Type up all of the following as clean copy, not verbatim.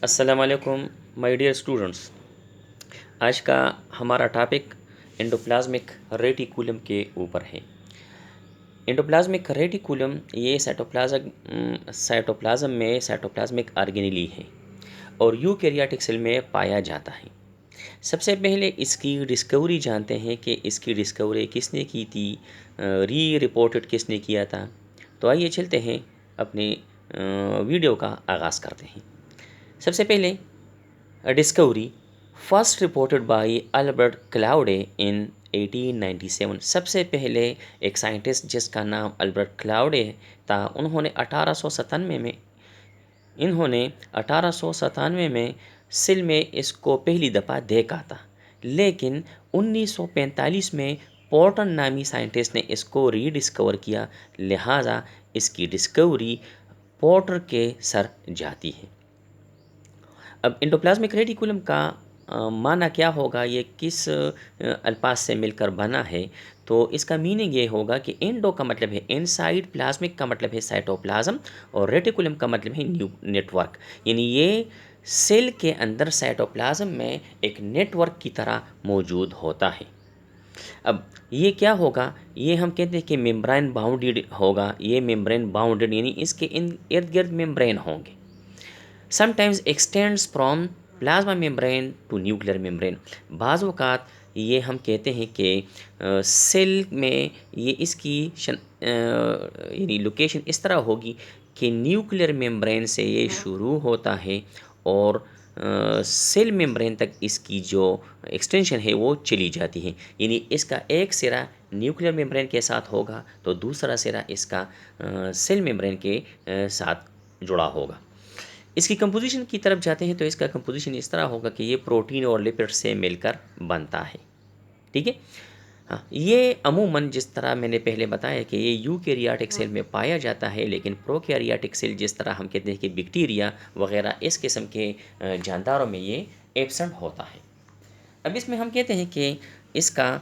السلام علیکم my dear students. آج کا ہمارا ٹاپک انڈوپلازمک ریٹیکولم کے اوپر ہے. انڈوپلازمک ریٹیکولم یہ سائٹوپلازم میں سائٹوپلازمک آرگینیلی ہے اور یوکیریاٹک سیل میں پایا جاتا ہے. سب سے پہلے اس کی ڈسکوری جانتے ہیں کہ اس کی ڈسکوری کس نے کی تھی، رپورٹڈ کس نے کیا تھا. تو آئیے چلتے ہیں اپنے ویڈیو کا آغاز کرتے ہیں. سب سے پہلے discovery first reported by Albert Claude in 1897. سب سے پہلے ایک سائنٹسٹ جس کا نام البرٹ کلاؤڈے تھا، انہوں نے 1897 میں سل میں اس کو پہلی دفعہ دیکھا تھا. لیکن 1945 میں پورٹن نامی سائنٹسٹ نے اس کو ری ڈسکور کیا، لہٰذا اس کی ڈسکوری پورٹر کے سر جاتی ہے. اب انڈوپلازمک ریٹیکولم کا معنی کیا ہوگا، یہ کس الفاظ سے مل کر بنا ہے؟ تو اس کا میننگ یہ ہوگا کہ انڈو کا مطلب ہے ان سائڈ، پلازمک کا مطلب ہے سائٹوپلازم، اور ریٹیکولم کا مطلب ہے نیٹ ورک. یعنی یہ سیل کے اندر سائٹوپلازم میں ایک نیٹ ورک کی طرح موجود ہوتا ہے. اب یہ کیا ہوگا، یہ ہم کہتے ہیں کہ ممبرین باؤنڈڈ ہوگا. یہ ممبرین باؤنڈڈ یعنی اس کے ارد گرد ممبرین ہوں گے. sometimes extends from plasma membrane to nuclear membrane. بعض اوقات یہ ہم کہتے ہیں کہ سیل میں یہ اس کی یعنی لوکیشن اس طرح ہوگی کہ نیوکلیئر ممبرین سے یہ شروع ہوتا ہے اور سیل ممبرین تک اس کی جو ایکسٹینشن ہے وہ چلی جاتی ہے. یعنی اس کا ایک سرا نیوکلیئر ممبرین کے ساتھ ہوگا تو دوسرا سرا اس کا سیل ممبرین کے ساتھ جڑا ہوگا. اس کی کمپوزیشن کی طرف جاتے ہیں تو اس کا کمپوزیشن اس طرح ہوگا کہ یہ پروٹین اور لپڈ سے مل کر بنتا ہے. ٹھیک ہے. ہاں، یہ عموماً جس طرح میں نے پہلے بتایا کہ یہ یوکیریاٹک سیل میں پایا جاتا ہے، لیکن پروکیریاٹک سیل جس طرح ہم کہتے ہیں کہ بیکٹیریا وغیرہ اس قسم کے جانداروں میں یہ ایبسنٹ ہوتا ہے. اب اس میں ہم کہتے ہیں کہ اس کا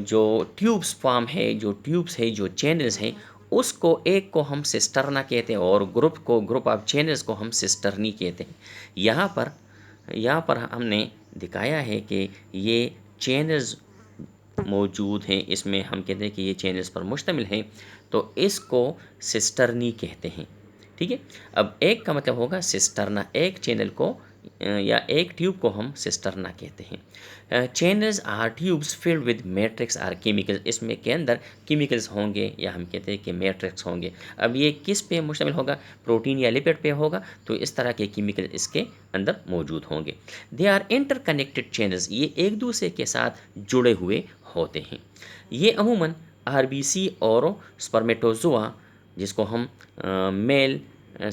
جو ٹیوبس فارم ہے، جو ٹیوبس ہے، جو چینلز ہیں، اس کو ایک کو ہم سسٹرنا کہتے ہیں اور گروپ آف چینلز کو ہم سسٹرنی کہتے ہیں. یہاں پر ہم نے دکھایا ہے کہ یہ چینلز موجود ہیں. اس میں ہم کہتے ہیں کہ یہ چینلز پر مشتمل ہیں، تو اس کو سسٹرنی کہتے ہیں. ٹھیک ہے. اب ایک کا مطلب ہوگا سسٹرنا، ایک چینل کو یا ایک ٹیوب کو ہم سسٹرنا کہتے ہیں. Channels are tubes filled with matrix or chemicals. اس میں کے اندر کیمیکلز ہوں گے یا ہم کہتے ہیں کہ میٹرکس ہوں گے. اب یہ کس پہ مشتمل ہوگا؟ پروٹین یا لپڈ پہ ہوگا، تو اس طرح کے کیمیکل اس کے اندر موجود ہوں گے. They are interconnected channels. یہ ایک دوسرے کے ساتھ جڑے ہوئے ہوتے ہیں. یہ عموماً آر بی سی اور سپرمیٹوزوا، جس کو ہم میل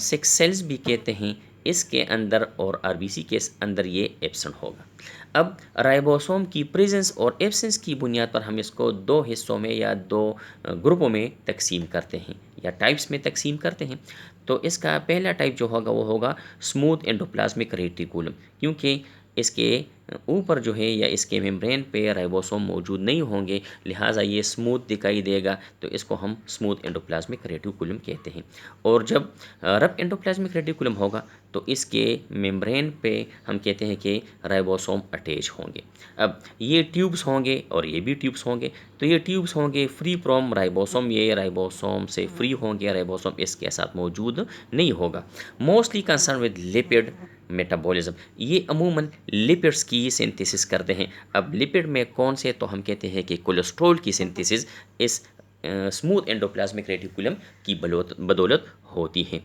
سکس سیلز بھی کہتے ہیں، اس کے اندر اور آر بی سی کے اندر یہ ایبسنٹ ہوگا. اب رائبوسوم کی پریزنس اور ایبسنس کی بنیاد پر ہم اس کو دو حصوں میں یا دو گروپوں میں تقسیم کرتے ہیں یا ٹائپس میں تقسیم کرتے ہیں. تو اس کا پہلا ٹائپ جو ہوگا وہ ہوگا اسموتھ انڈوپلازمک ریٹیکولم، کیونکہ اس کے اوپر جو ہے یا اس کے ممبرین پہ رائبوسوم موجود نہیں ہوں گے، لہٰذا یہ اسموتھ دکھائی دے گا، تو اس کو ہم اسموتھ انڈوپلازمک ریٹیکولم کہتے ہیں. اور جب رف انڈوپلازمک ریٹیکولم ہوگا تو اس کے ممبرین پہ ہم کہتے ہیں کہ رائبوسوم اٹیچ ہوں گے. اب یہ ٹیوبس ہوں گے اور یہ بھی ٹیوبس ہوں گے، تو یہ ٹیوبس ہوں گے فری فرام رائبوسوم. یہ رائبوسوم سے فری ہوں گے، رائبوسوم اس کے ساتھ موجود نہیں ہوگا. Mostly concern with lipid metabolism. یہ عموماً لپڈس کی سنتھیسس کرتے ہیں. اب لپڈ میں کون سے؟ تو ہم کہتے ہیں کہ کولیسٹرول کی سنتھیسس اس اسموتھ انڈوپلازمک ریٹیکولم کی بدولت ہوتی ہے.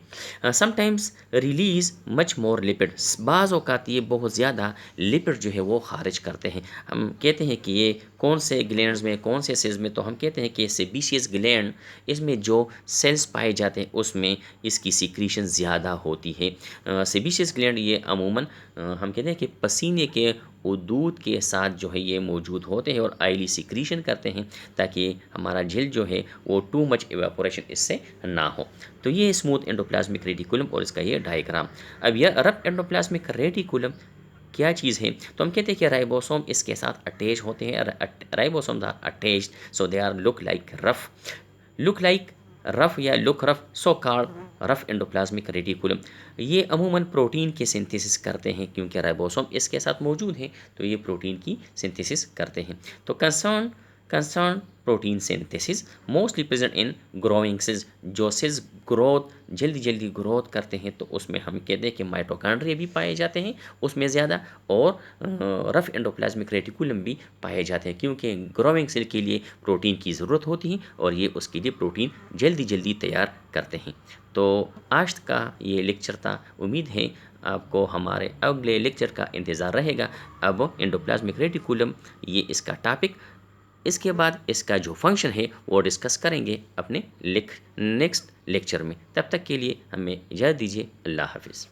سم ٹائمز ریلیز مچ مور لپڈ. بعض اوقات یہ بہت زیادہ لپڈ جو ہے وہ خارج کرتے ہیں. ہم کہتے ہیں کہ یہ کون سے گلینڈز میں، کون سے سیلز میں؟ تو ہم کہتے ہیں کہ سیبیشیس گلینڈ، اس میں جو سیلز پائے جاتے ہیں اس میں اس کی سیکریشن زیادہ ہوتی ہے. سیبیشیس گلینڈ یہ عموماً ہم کہتے ہیں کہ پسینے کے حدود کے ساتھ جو ہے یہ موجود ہوتے ہیں اور آئلی سیکریشن کرتے ہیں تاکہ ہمارا جلد جو ہے وہ ٹو مچ ایواپوریشن اس سے نہ ہو. تو یہ اسموتھ انڈوپلازمک ریٹیکولم اور اس کا یہ ڈائیگرام. اب یہ رف انڈوپلازمک ریٹیکولم کیا چیز ہے؟ تو ہم کہتے ہیں کہ رائبوسوم اس کے ساتھ اٹیچ ہوتے ہیں. Ribosome are attached so they are look like rough. Look like rough یا لک رف سو کال رف انڈوپلازمک ریٹیکولم، یہ عموماً پروٹین کی سنتھیسس کرتے ہیں کیونکہ رائبوسوم اس کے ساتھ موجود ہیں، تو یہ پروٹین کی سنتھیسس کرتے ہیں۔ تو concern protein synthesis mostly present in growing cells, جو سیلز گروتھ جلدی گروتھ کرتے ہیں تو اس میں ہم کہتے ہیں کہ مائٹوکانڈریا بھی پائے جاتے ہیں اس میں زیادہ، اور رف انڈوپلازمک ریٹیکولم بھی پائے جاتے ہیں کیونکہ گروئنگ سیل کے لیے پروٹین کی ضرورت ہوتی ہے اور یہ اس کے لیے پروٹین جلدی تیار کرتے ہیں۔ تو آج کا یہ لیکچر تھا، امید ہے آپ کو ہمارے اگلے لیکچر کا انتظار رہے گا۔ اب انڈوپلازمک ریٹیکولم یہ اس کا ٹاپک، اس کے بعد اس کا جو فنکشن ہے وہ ڈسکس کریں گے اپنے نیکسٹ لیکچر میں۔ تب تک کے لیے ہمیں اجازت دیجیے، اللہ حافظ۔